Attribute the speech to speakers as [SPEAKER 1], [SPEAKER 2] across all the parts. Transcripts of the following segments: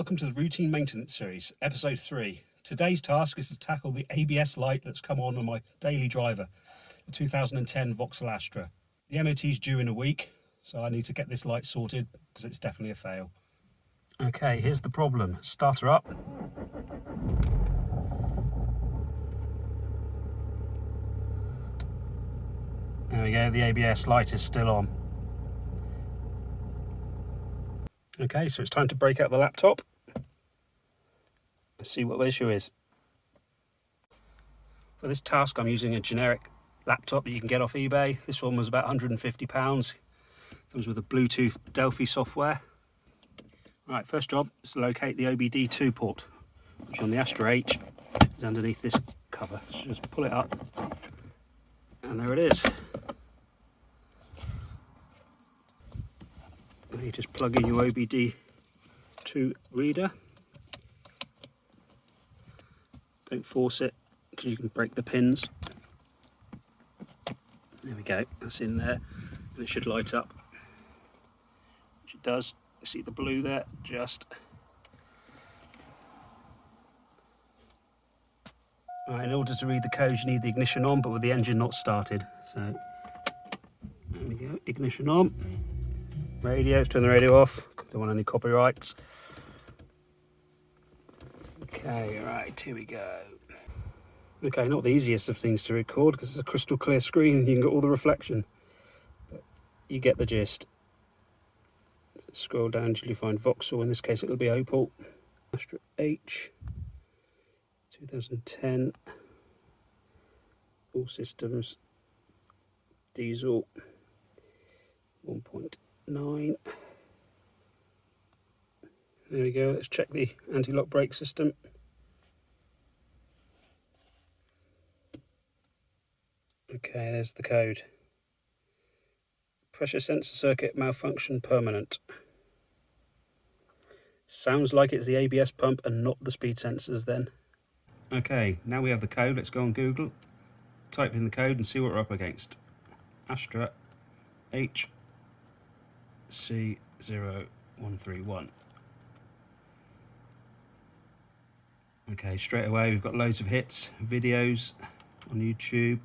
[SPEAKER 1] welcome to the Routine Maintenance Series, Episode 3. Today's task is to tackle the ABS light that's come on my daily driver, a 2010 Vauxhall Astra. The MOT is due in a week, so I need to get this light sorted because it's definitely a fail. Okay, here's the problem. Start her up. There we go, the ABS light is still on. Okay, so it's time to break out the laptop. Let's see what the issue is. For this task, I'm using a generic laptop that you can get off eBay. This one was about £150. Comes with a Bluetooth Delphi software. Right, first job is to locate the OBD2 port, which on the Astra H is underneath this cover. So just pull it up, and there it is. Now you just plug in your OBD2 reader. Don't force it because you can break the pins. There we go, that's in there, and it should light up, which it does. You see the blue there, just. Right, in order to read the code, you need the ignition on, but with the engine not started. So, there we go, ignition on. Radio, let's turn the radio off. Don't want any copyrights. Okay, right, here we go. Okay, not the easiest of things to record because it's a crystal clear screen, you can get all the reflection. But you get the gist. Scroll down until you find Vauxhall, in this case it'll be Opel. Astra H, 2010, all systems, diesel, 1.9. There we go, let's check the anti-lock brake system. Okay, there's the code. Pressure sensor circuit malfunction permanent. Sounds like it's the ABS pump and not the speed sensors then. Okay, now we have the code, let's go on Google, type in the code and see what we're up against. Astra H C0131. Okay, straight away we've got loads of hits, videos on YouTube.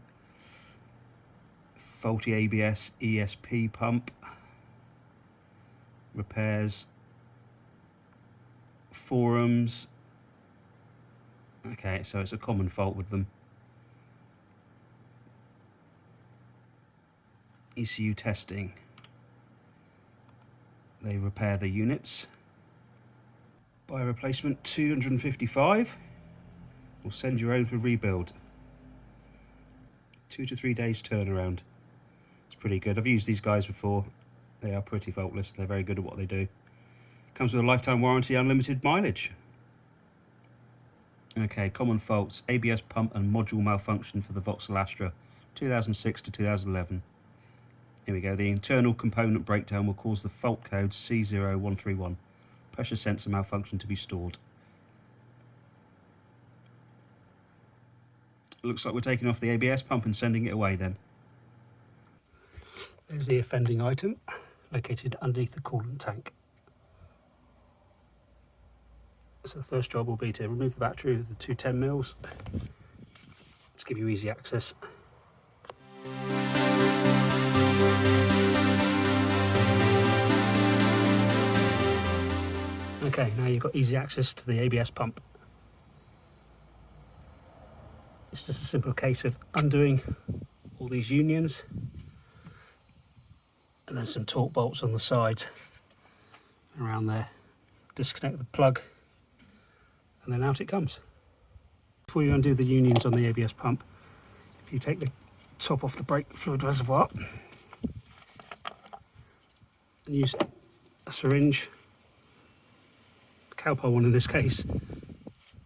[SPEAKER 1] Faulty ABS ESP pump, repairs, forums. Okay, so it's a common fault with them. ECU testing. They repair the units. Buy a replacement $255. Or send your own for rebuild. 2 to 3 days turnaround. It's pretty good. I've used these guys before. They are pretty faultless. They're very good at what they do. Comes with a lifetime warranty, unlimited mileage. Okay, common faults. ABS pump and module malfunction for the Vauxhall Astra, 2006 to 2011. Here we go. The internal component breakdown will cause the fault code C0131. Pressure sensor malfunction to be stored. Looks like we're taking off the ABS pump and sending it away then. There's the offending item, located underneath the coolant tank. So the first job will be to remove the battery with the 210mm to give you easy access. Okay, now you've got easy access to the ABS pump. It's just a simple case of undoing all these unions and then some torque bolts on the sides around there. Disconnect the plug and then out it comes. Before you undo the unions on the ABS pump, if you take the top off the brake fluid reservoir and use a syringe, cowpole one in this case,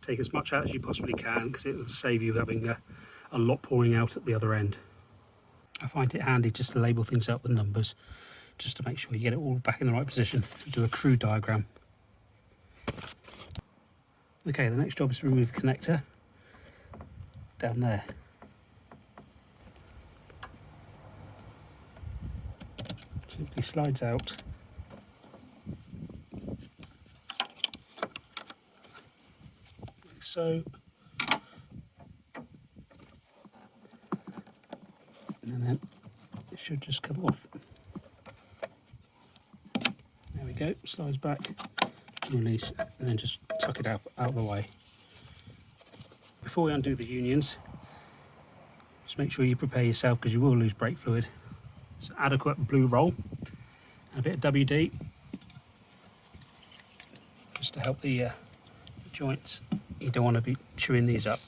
[SPEAKER 1] take as much out as you possibly can because it will save you having a lot pouring out at the other end. I find it handy just to label things out with numbers, just to make sure you get it all back in the right position. Do a crude diagram. Okay, the next job is to remove the connector down there. Simply slides out. so. And then it should just come off. There we go, slides back, release, and then just tuck it out of the way. Before we undo the unions, just make sure you prepare yourself because you will lose brake fluid. So adequate blue roll and a bit of WD just to help the joints. You don't want to be chewing these up.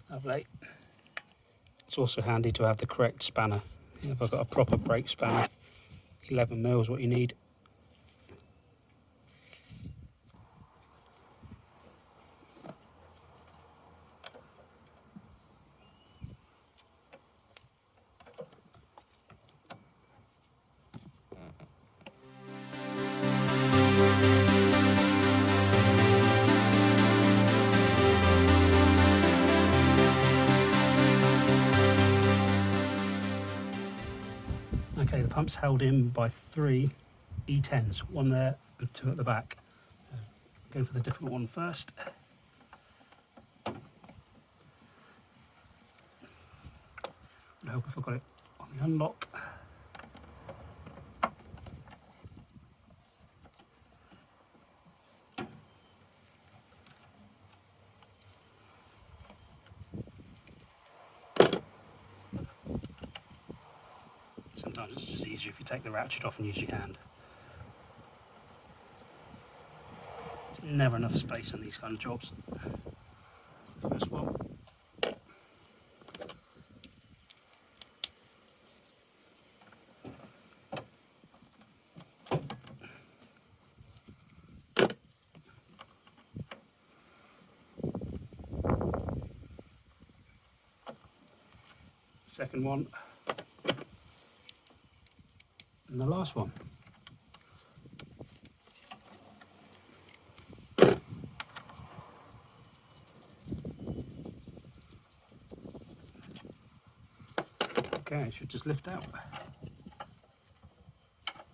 [SPEAKER 1] Lovely. It's also handy to have the correct spanner. If I've got a proper brake spanner, 11mm is what you need. Okay, the pump's held in by 3 E10s, one there and 2 at the back. Go for the different one first. I hope if I got it on the unlock. Sometimes it's just easier if you take the ratchet off and use your hand. There's never enough space on these kind of jobs. That's the first one. Second one. And the last one. Okay, it should just lift out.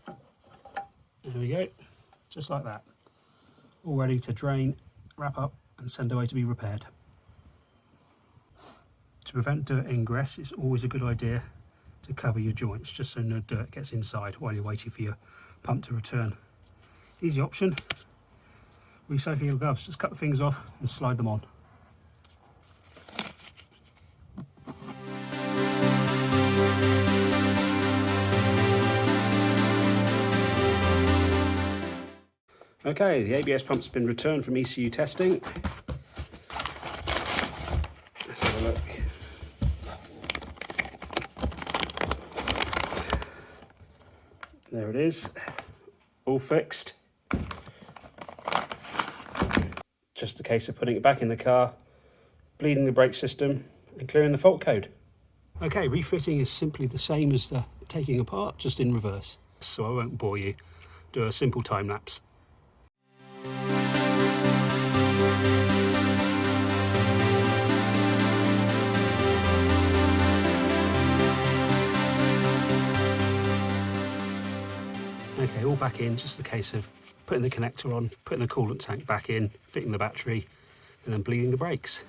[SPEAKER 1] There we go, just like that. All ready to drain, wrap up and send away to be repaired. To prevent dirt ingress, it's always a good idea to cover your joints just so no dirt gets inside while you're waiting for your pump to return. Easy option, recycle your gloves, just cut the fingers off and slide them on. Okay, the ABS pump's been returned from ECU testing. Let's have a look. There it is, all fixed. Just a case of putting it back in the car, bleeding the brake system and clearing the fault code. Okay, refitting is simply the same as the taking apart, just in reverse. So I won't bore you, do a simple time lapse. Okay, all back in, just a case of putting the connector on, putting the coolant tank back in, fitting the battery, and then bleeding the brakes.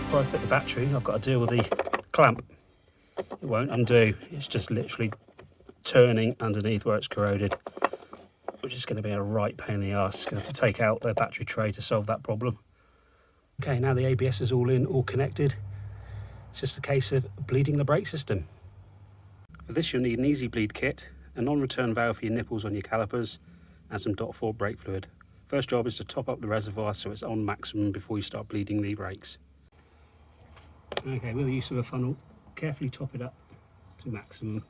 [SPEAKER 1] Before I fit the battery, I've got to deal with the clamp. It won't undo, it's just literally turning underneath where it's corroded, which is going to be a right pain in the arse. Going to have to take out the battery tray to solve that problem. Okay, now the ABS is all in, all connected. It's just a case of bleeding the brake system. For this you'll need an easy bleed kit, a non-return valve for your nipples on your calipers, and some .4 brake fluid. First job is to top up the reservoir so it's on maximum before you start bleeding the brakes. Okay, with the use of a funnel, carefully top it up to maximum.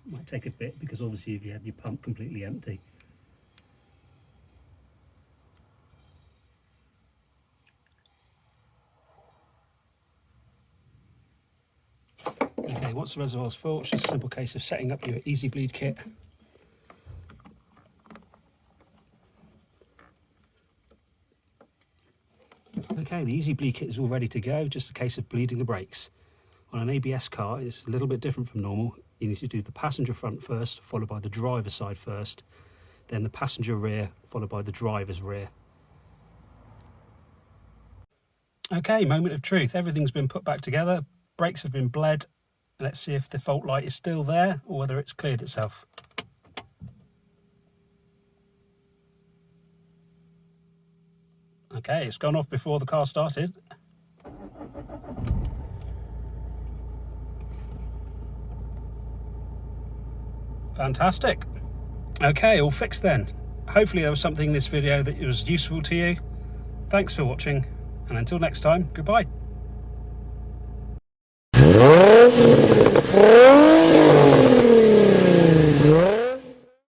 [SPEAKER 1] Might take a bit because obviously if you had your pump completely empty. Okay, once the reservoir's full, it's just a simple case of setting up your easy bleed kit. Okay, Okay, the Easy Bleed kit is all ready to go, just a case of bleeding the brakes. On an ABS car, it's a little bit different from normal. You need to do the passenger front first, followed by the driver's side first, then the passenger rear, followed by the driver's rear. Okay, moment of truth. Everything's been put back together, brakes have been bled. Let's see if the fault light is still there or whether it's cleared itself. Okay, it's gone off before the car started. Fantastic. Okay, all fixed then. Hopefully there was something in this video that was useful to you. Thanks for watching, and until next time, goodbye.